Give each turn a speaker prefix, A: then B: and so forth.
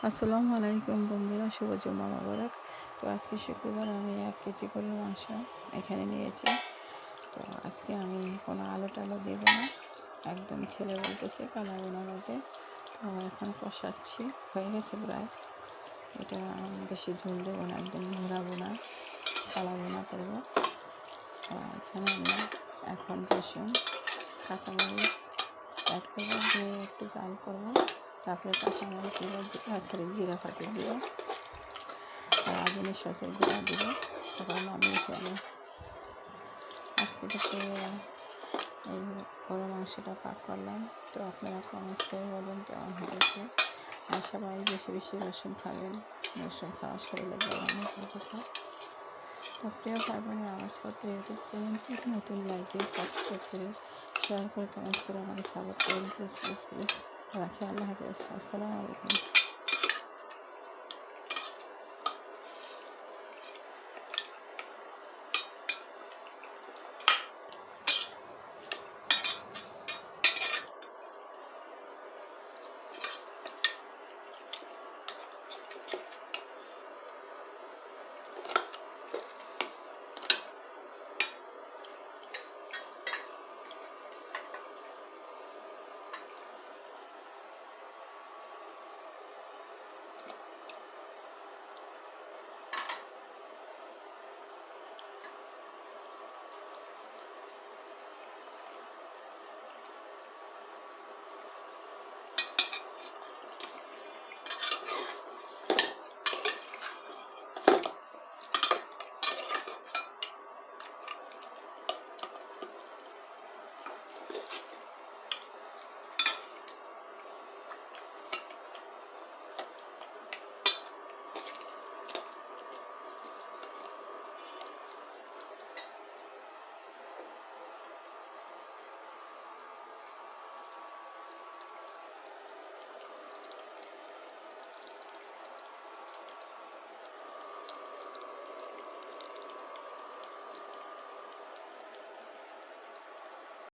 A: আসসালামু আলাইকুম বন্ধুরা, শুভ জুমা মোবারক। তো আজকে শুক্রবার আমি 1 কেজি গরুর মাংস এখানে নিয়েছি। তো আজকে আমি কোনো আলু টালু দেবো না, একদম ছেলে বলতেছে কালাবো না বলতে। তো এখন কষাচ্ছি, হয়ে গেছে প্রায়। এটা বেশি ঝোল দেবো না, একদম ঘোরাবো না, কালাবো না করবো। তো এখানে আমি এখন রসুন কাঁচামরিচ অ্যাড করবো, দিয়ে একটু জাল করবো। তারপরে কাঁচামরিচ দিব, জিরা ফাটিয়ে দিব, আর আগুনের সসের গুঁড়া দিব। তারপর নামিয়ে ফেলে। আজকে থেকে এই গরু মাংসটা পাক করলাম। তো আপনারা কমেন্টস করে বলবেন কেমন হয়েছে। আর সবাই বেশি বেশি রসুন খাবেন, রসুন খাওয়া শরীরের জন্য অনেক উপকার। তো প্রিয় ভাই বোনের, আমার ছোট্ট ইউটিউব চ্যানেলটি নতুন লাইক দিয়ে সাবস্ক্রাইব করে শেয়ার করে কমেন্টস করে আমাকে সাপোর্ট করুন, প্লিজ প্লিজ প্লিজ। রাখি, আল্লাহ হাফেজ, আসসালামু আলাইকুম।